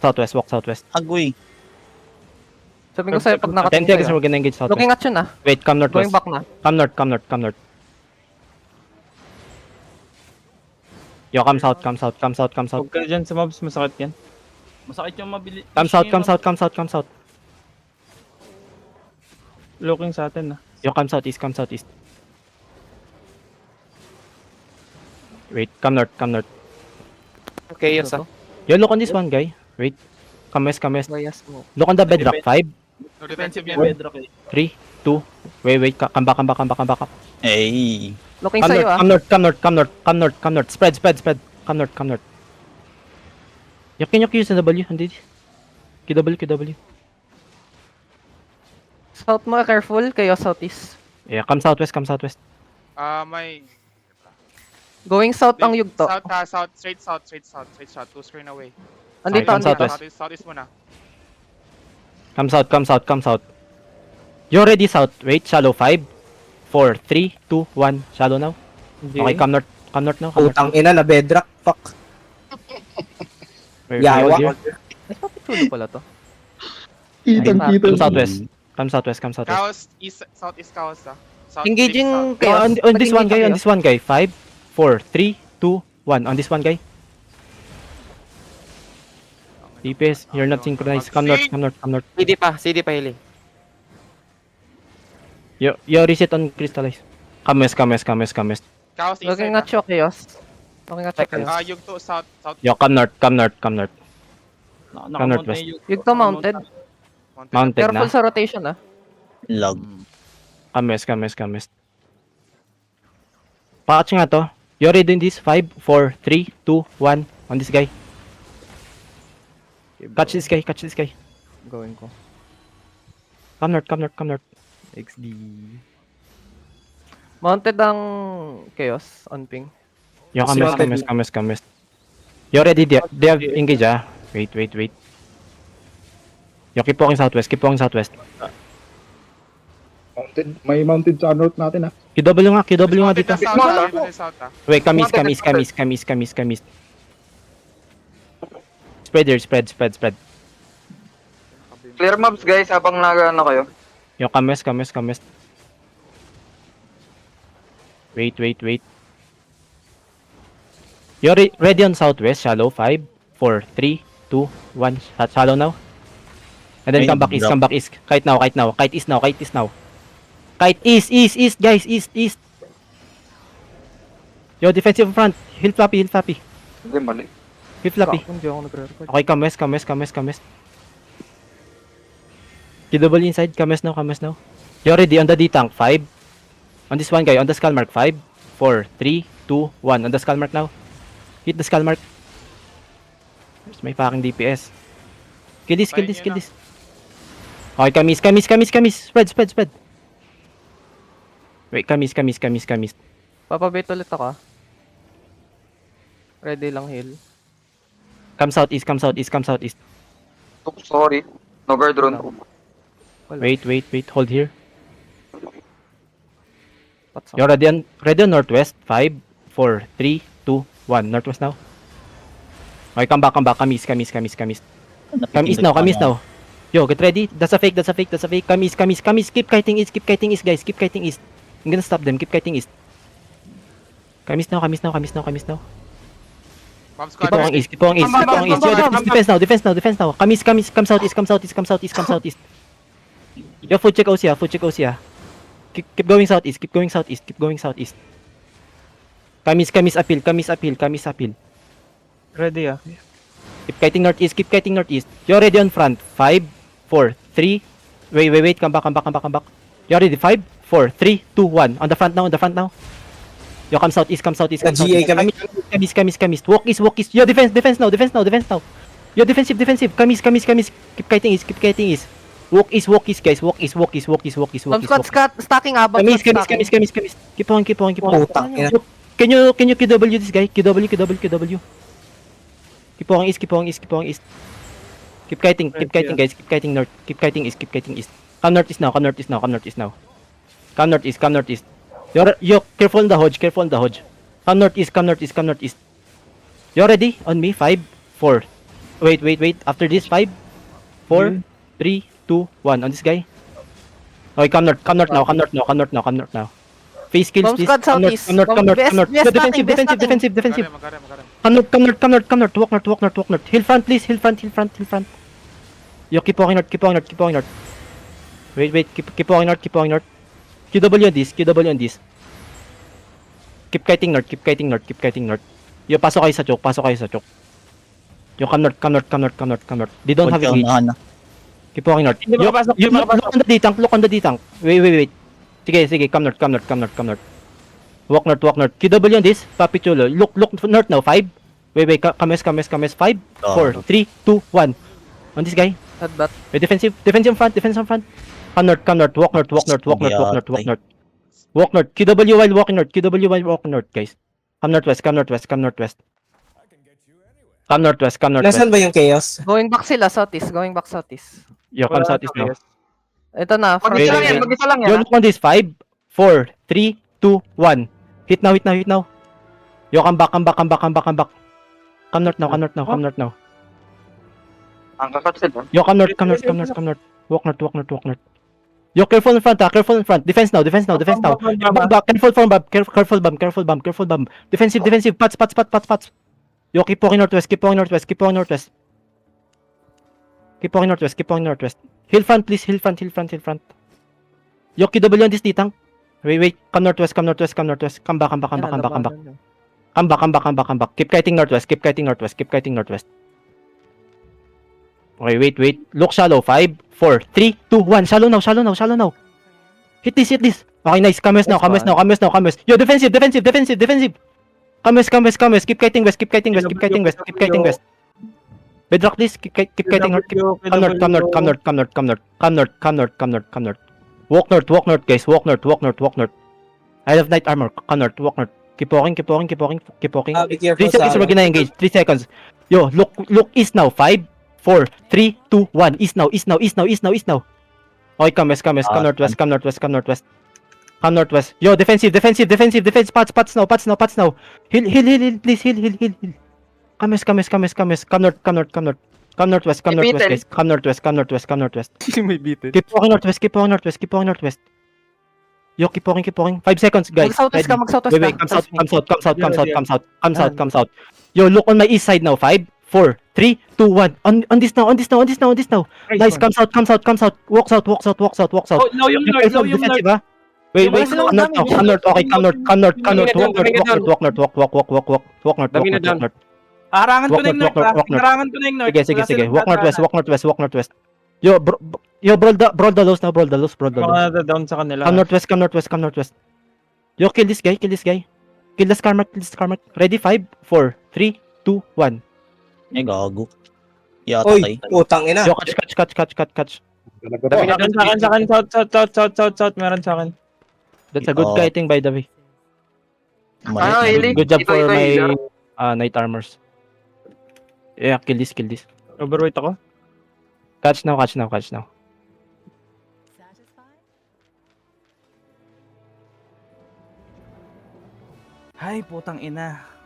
Southwest, walk southwest. Agoy. Sabi ko sa'yo, pag 10 nakatingin seconds, kayo. we're gonna engage Looking southwest. at yun ah. Wait, come Going northwest. back na. Come north, come north, come north. Yo, come south, come south, come south, come south. Huwag ka dyan sa mobs, masakit yan. Masakit yung mabili. Come south, come south, come south, come south. Looking sa atin, ah. Yo, come southeast, come southeast. Wait, come north, come north. Okay, Ano yes, to? Yo, look on this one, guy. Wait. Come west, come west. Bias mo. Look on the bedrock. 5, No defensive yan. bedrock eh. 3, 2. Wait, come back, come back, come back, come back. Ay. Looking Come sa'yo north, ah. come north, come north, come north, come north, come north. Spread, spread, spread. Come north, come north. Yo, can you use the W? Hindi. QW, QW. South mo, careful. Kayo southeast. Yeah, come southwest, come southwest. May... Going south ang yugto. South, south, straight south, straight south, straight south. 2 screen away. Andito, Come andito. southwest. Southeast muna. Come south, come south, come south. You're ready south. Wait, shallow. 5, 4, 3, 2, 1. Shallow now. Okay, come north. Come north now. Come north. Putang ina na bedrock. Fuck. Where Yawa. here? Ay, papitulo pala to. Kitang Ay, kita. Come southwest. Come southwest, come southwest. Chaos, east, southeast chaos ah. South, Engaging deep Oh, chaos. on this one, guy. Pag-engage On this one, guy. 5, 4, 3, 2, 1. On this one, guy. DPS, you're not synchronized. Come north, come north, come north. CD pa hili. Yo, reset on crystallize. Come west, come west, come west, come west. Chaos east Looking side at you, chaos. Looking at you, chaos. Yugto, south, south, Yo, come north, come north, come north. Naka-mount northwest. na yung... Yugto mounted. mountain. Mounted Careful na. sa rotation ah. Log. Come west, come west, come west. Pakatch nga to. You already doing this? 5, 4, 3, 2, 1. On this guy. Catch this guy, catch this guy. Going ko. Come north, come north, come north. XD. Mounted ang chaos on ping. Yo, come west, Mounted. come west, come west, come west. You already they have engage ah. Wait, wait, wait. Yo, keep walking southwest, keep walking southwest. Mounted. May mounted sa north natin ah. QW nga, QW nga dito. South, south, south ah. Wait, come east, come east, come east, come east, come east, come east. Spread here, spread, spread, spread. Clear mobs guys habang nag-ano kayo. Yo, come west, come west, come west. Wait, wait, wait. You're ready on southwest, shallow. 5, 4, 3, 2, 1. Shallow now. And then Ay, come back east, drop. come back east. Kite now, kite now. Kite east now, kite east now. Kite east, east, east, guys, east, east. Yo, defensive front. Hill floppy, hill floppy. Hindi mali. Hill floppy. Hindi ako nagre-record. Okay, come west, come west, come west, come west. QW inside, come west now, come west now. You're ready on the D-tank, 5. On this one guy, on the skull mark, 5, 4, 3, 2, 1. On the skull mark now. Hit the skull mark. There's my fucking DPS. Kill this, kill this, kill this. Okay, come east, come east, come east, come east. Spread, spread, spread. Wait, come east, come east, come east, come east. Papabait ulit ako ah. Ready lang heal. Come southeast, come southeast, come southeast. Oops, sorry. No guard rune. Wala. Wait, wait, wait. Hold here. What's up? You're ready on northwest. 5, 4, 3, 2, 1. Northwest now. Okay, come back, come back. Come east, come east, come east, come east. Come east now, come east now. Yo, get ready. That's a fake, that's a fake, that's a fake. Come east, come east, come east. Keep kiting east, guys. Keep kiting east. I'm gonna stop them. Keep kiting east. Come east now, come east now, come east now, come east now. Bomb Keep squad. going east, keep going east, keep going east. Yo, defense now, defense now, defense now. Come east, come east, come southeast, come southeast, come southeast, come southeast. Yo, food check OC, food check OC. Keep going southeast, keep going southeast, keep going southeast. Come east, appeal, come east, appeal, come east, appeal. Ready ah. Keep kiting northeast, keep kiting northeast. You're ready on front. 5, 4, 3. Wait. Come back, come back, come back, come back. You're ready. 5, 4, 3, 2, 1. On the front now, on the front now. Yo, come southeast, come southeast, come Sa GA southeast. kami. Come east. Walk east. Yo, defense now. Yo, defensive. Come east. Keep kiting east. Walk east, guys. Walk east. Some squad stacking above. Come east. Keep on. Putang ina. Can you QW this guy? QW. Keep on east. Keep kiting, guys. Keep kiting north. Keep kiting east. Come northeast now. Come northeast. Yo, careful on the hodge. Come northeast. You ready? On me. 5, 4, Wait. After this, 5, 4, 3, 2, 1. On this guy. Okay, come north now. Face kills Bomb this. squad Come north, southeast. come north. Best Yo, stacking, best stacking. defensive. Magarim. Come north. Walk north. Hill front, please. Hill front. Yo, keep walking north. Wait. Keep walking north. QW on this. Keep kiting north. Yo, pasok kayo sa choke. Yo, come north. They don't have engage. Unahan na. Keep walking north. Hindi makapasok, Yo, hindi makapasok. look on the D-tank. Wait. Sige, come north. Walk north. QW on this, Papi Chulo. Look north now, 5. Wait, come 5, 4, 3, 2, 1. On this guy. Headbutt. Wait, defensive in front. Come north. Walk north. QW while walking north, guys. Come northwest. Come northwest. Nasaan ba yung chaos? Going back sila, southeast. Yo, come southeast now. Ito na, from Mag-isa Wait. lang yan. Yo, look on this, 5, 4, 3, 2, 1. Hit now. Yo, come back. Come north now. Ang kakat sila. Yo, come north. Walk north. Yo, careful in front. Defense now. Back. Careful bomb. Defensive. Pats. Yo, keep walking northwest. Keep walking northwest. Hill front, please. Hill front. Yo, QW on this D-tank. Wait. Come northwest. Come back. Come back. Keep kiting northwest. Okay, wait. Look shallow. 5, 4, 3, 2, 1. Shallow now. Hit this. Okay, nice. Come west now. Yo, defensive. Come west. Keep kiting west. Bedrock this. Keep kiting north. Come north. Walk north, guys. Walk north. I have night armor. Come north. Walk north. Keep walking. Be 3 careful seconds, sa we're gonna engage. 3 seconds. Yo, look east now. 5, 4, 3, 2, 1. East now. Okay, come west. Come northwest. Yo, defensive. Pats now. Hill, please. Hill. Come west. Come northwest, guys. Come northwest. May beaten. Keep walking northwest. Yo, keep walking. 5 seconds, guys. Mag-southwest ka. Wait, come south. Yo, look on my east side now. 5, 4, 3, 2, 1. On this now. Nice, come south. Walk south. Oh, low yung north. Defensive, ha? Wait, come north. Okay, come north. Walk north. Harangan ko na yung north. Walk north. Harangan ko na yung north. Sige. Walk northwest. Yo, brawl the lows now. Mga down sa kanila. Come northwest. Yo, kill this guy. Kill the Skarmark. Ready? 5, 4, 3, 2, 1. Ay, gago. Oy, putang ina. Yo, catch. Meron sa akin. South. Meron sa akin. That's a good kiting, by the way. Hili. Good job for Hili. my night armors. Yeah, kill this. Overweight ako. Catch now. Ay, putang ina.